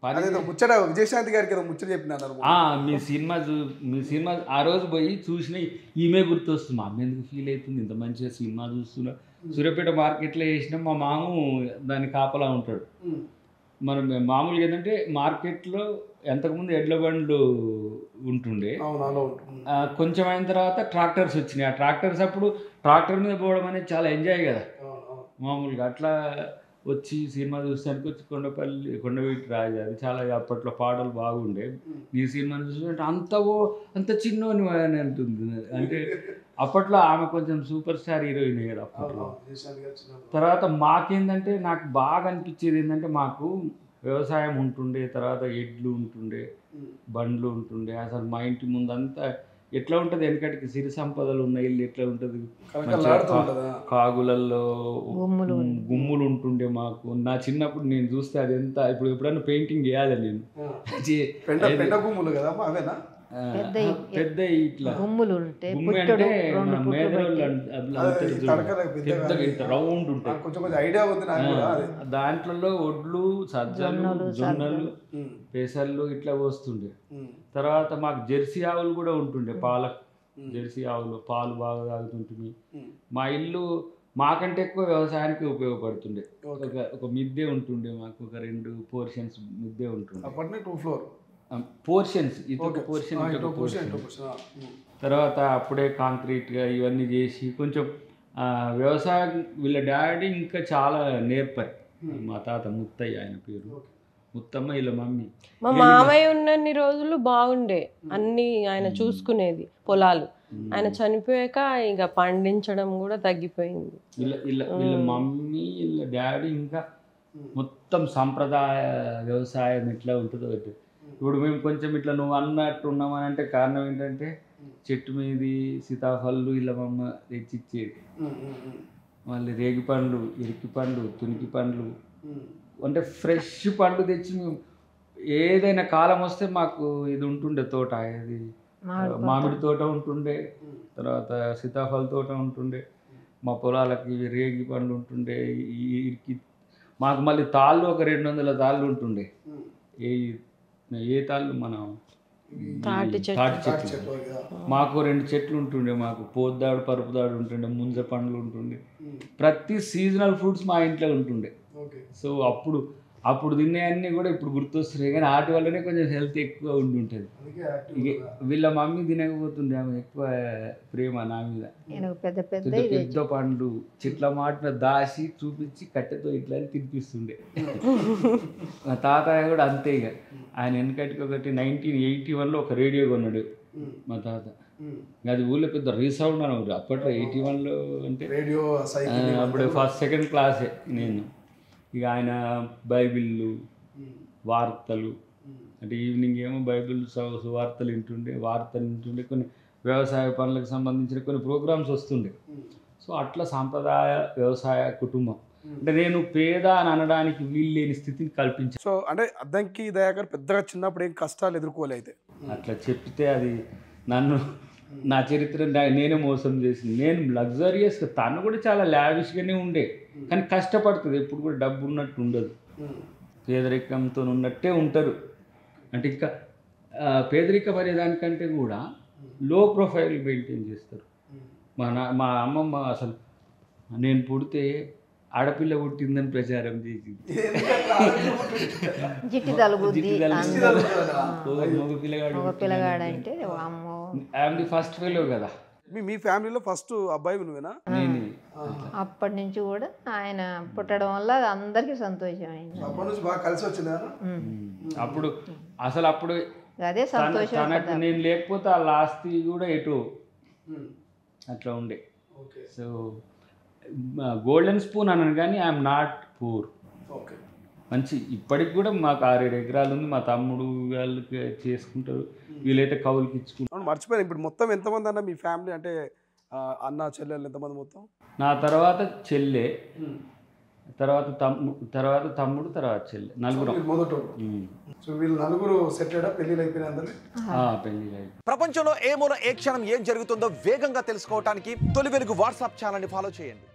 అదేదో ముచ్చట విజయశాంతి గారికి ఏదో ముచ్చట చెప్పినారు. మీ సినిమా ఆ రోజు పోయి చూసిన ఈమె గుర్తొస్తుంది. మా అమ్మ ఎందుకు ఫీల్ అవుతుంది, ఇంత మంచిగా సినిమా చూస్తున్నా. సూర్యాపేట మార్కెట్లో వేసినాం. మా మాము దాని కాపలా ఉంటాడు. మనం మామూలుగా ఏంటంటే మార్కెట్లో ఎంతకుముందు ఎడ్ల బండ్లు ఉంటుండే, కొంచెం అయిన తర్వాత ట్రాక్టర్స్ వచ్చినాయి. ఆ ట్రాక్టర్స్ అప్పుడు ట్రాక్టర్ మీద పోవడం అనేది చాలా ఎంజాయ్ కదా మామూలుగా. అట్లా వచ్చి సినిమా చూస్తానికి వచ్చి కొండవీటి రాజు, అది చాలా అప్పట్లో పాటలు బాగుండే. ఈ సినిమా చూస్తుంటే అంత చిన్నోని అని అంటుంది. అంటే అప్పట్లో ఆమె కొంచెం సూపర్ స్టార్ హీరోయిన్ కదా అప్పట్లో. తర్వాత మాకేందంటే నాకు బాగా అనిపించేది ఏంటంటే, మాకు వ్యవసాయం ఉంటుండే, తర్వాత ఎడ్లు ఉంటుండే, బండ్లు ఉంటుండే. అసలు మా ఇంటి ముందంతా ఎట్లా ఉంటుంది, వెనకటికి సిరి సంపదలు ఉన్న ఇల్లు ఎట్లా ఉంటుంది, కాగులల్లో గుమ్ములు ఉంటుండే మాకు. నా చిన్నప్పుడు నేను చూస్తే అది ఎంత, ఇప్పుడు ఎప్పుడన్నా పెయింటింగ్ చేయాలి నేను, పెద్ద ఇట్లా గుమ్మి అంటే మన పెద్ద రౌండ్ ఉంటాయి. దాంట్లో ఒడ్లు, సజ్జలు, జొన్నలు, పెసళ్ళు ఇట్లా వస్తుండే. తర్వాత మాకు జెర్సీ ఆవులు కూడా ఉంటుండే, జెర్సీ ఆవులు పాలు బాగా తాగుతుంటుంది. మా ఇల్లు మాకంటే ఎక్కువ వ్యవసాయానికి ఉపయోగపడుతుండే. ఒక మిద్దె ఉంటుండే మాకు, ఒక 2 పోర్షన్స్ మిద్దె ఉంటుండే. పోర్షన్స్, ఇదొక పోర్షన్, ఇదొక పోర్షన్. తర్వాత అప్పుడే కాంక్రీట్గా ఇవన్నీ చేసి కొంచెం వ్యవసాయం వీళ్ళ డాడీ ఇంకా చాలా నేర్పారు. మా తాత ముత్తయ్య, ఆయన పేరు ముత్తమ్మ, వీళ్ళ మమ్మీ. మా మామయ్య ఉన్నన్ని రోజులు బాగుండే, అన్ని ఆయన చూసుకునేది పొలాలు. ఆయన చనిపోయాక ఇక పండించడం కూడా తగ్గిపోయింది. వీళ్ళ మమ్మీ, వీళ్ళ డాడీ ఇంకా మొత్తం సంప్రదాయ వ్యవసాయం ఎట్లా ఉంటుందో. ఇప్పుడు మేము కొంచెం ఇట్లా నువ్వు అన్నట్టు ఉన్నామని అంటే కారణం ఏంటంటే, చెట్టు మీది సీతాఫళ్ళు ఇలా మమ్మ తెచ్చిచ్చేది. మళ్ళీ రేగి పండ్లు, ఇరికి పండ్లు, తునికి పండ్లు, అంటే ఫ్రెష్ పండ్లు తెచ్చి మేము ఏదైనా కాలం వస్తే మాకు ఇది ఉంటుండే తోట, ఇది మామిడి తోట ఉంటుండే, తర్వాత సీతాఫల తోట ఉంటుండే. మా పొలాలకి రేగి పండ్లు ఉంటుండే. ఇరికి మాకు మళ్ళీ తాళ్ళు ఒక 200 తాళ్ళు ఉంటుండే. ఏ తాళ్ళు, మనం తాటి చెట్లు. మాకు 2 చెట్లు ఉంటుండే. మాకు పోద్దాడు, పరుపుదాడు ఉంటుండే, ముంజ పండ్లు ఉంటుండే. ప్రతి సీజనల్ ఫ్రూట్స్ మా ఇంట్లో ఉంటుండే. సో అప్పుడు తినేవన్నీ కూడా ఇప్పుడు గుర్తొస్తున్నాయి, కానీ వాటి వల్లనే కొంచెం హెల్త్ ఎక్కువ ఉంటుంటుంది. వీళ్ళ మమ్మీ తినకపోతుండే, ఆమె ఎక్కువ ప్రేమ నా మీద. పెద్ద పండ్లు చెట్ల మాటన దాచి చూపించి కట్టెతో ఇట్లా తినిపిస్తుండే. మా తాతయ్య కూడా అంతే. ఇక ఆయన వెనకటికి ఒకటి 1981లో ఒక రేడియో కొన్నాడు మా తాత. అది ఊళ్ళో పెద్ద రీసౌండ్ అని. అప్పట్లో 81లో అంటే అప్పుడు సెకండ్ క్లాసే నేను. ఇక ఆయన బైబిళ్ళు, వార్తలు, అంటే ఈవినింగ్ ఏమో బైబిల్ వార్తలు వింటుండే, కొన్ని వ్యవసాయ పనులకు సంబంధించిన కొన్ని ప్రోగ్రామ్స్ వస్తుండే. సో అట్లా సాంప్రదాయ వ్యవసాయ కుటుంబం. అంటే నేను పేద అని అనడానికి వీలు లేని స్థితిని కల్పించాను. సో అంటే అద్దంకి దయాకర్ పెద్దగా చిన్నప్పుడు ఏం కష్టాలు ఎదుర్కోలేదు. అట్లా చెప్తే అది నన్ను, నా చరిత్ర నేనే మోసం చేసింది. నేను లగ్జరియస్గా, తను కూడా చాలా లావిష్గానే ఉండే, కానీ కష్టపడుతుంది. ఎప్పుడు కూడా డబ్బు ఉన్నట్టు ఉండదు, పేదరికంతో ఉన్నట్టే ఉంటారు. అంటే ఇంకా పేదరికం అనేదానికంటే కూడా లో ప్రొఫైల్ మెయింటైన్ చేస్తారు. మా అమ్మమ్మ అసలు నేను పుడితే ఆడపిల్ల పుట్టిందని ప్రచారం చేసింది. ఫస్ట్ ఫెలో కదా. మీ ఫ్యామిలీలో ఫస్ట్ అబ్బాయి నువ్వేనా? అప్పటి నుంచి కూడా ఆయన పుట్టడం వల్ల అందరికీ సంతోషం అయింది. అప్పటి నుంచి బాగా కలిసి వచ్చిందా? అప్పుడు అసలు అదే సంతోషం. తనకు నేను లేకపోతే వాళ్ళ ఆస్తి కూడా ఎటు అట్లా ఉండే. సో గోల్డెన్ స్పూన్ అన్నాను, కానీ ఐఎమ్ నాట్ పూర్. మంచి ఇప్పటికి కూడా మాకు 6-7 ఎకరాలు ఉంది. మా తమ్ముడు వాళ్ళకి చేసుకుంటారు, వీళ్ళైతే కౌలుకి ఇచ్చుకుంటారు. మర్చిపోయాను, ఇప్పుడు మొత్తం ఎంతమంది అన్న మీ ఫ్యామిలీ? అంటే అన్న చెల్లెలు ఎంతమంది మొత్తం? నా తర్వాత చెల్లె, తర్వాత తమ్ముడు, తర్వాత చెల్లె, నలుగురు. వీళ్ళు నలుగురు సెటిల్ పెళ్లిళ్ళు అయిపోయినాయి అందరూ? పెళ్లి. ప్రపంచంలో ఏ మూల ఏ క్షణం ఏం జరుగుతుందో వేగంగా తెలుసుకోవడానికి తొలి వెలుగు వాట్సాప్ ఛానల్ని ఫాలో చేయండి.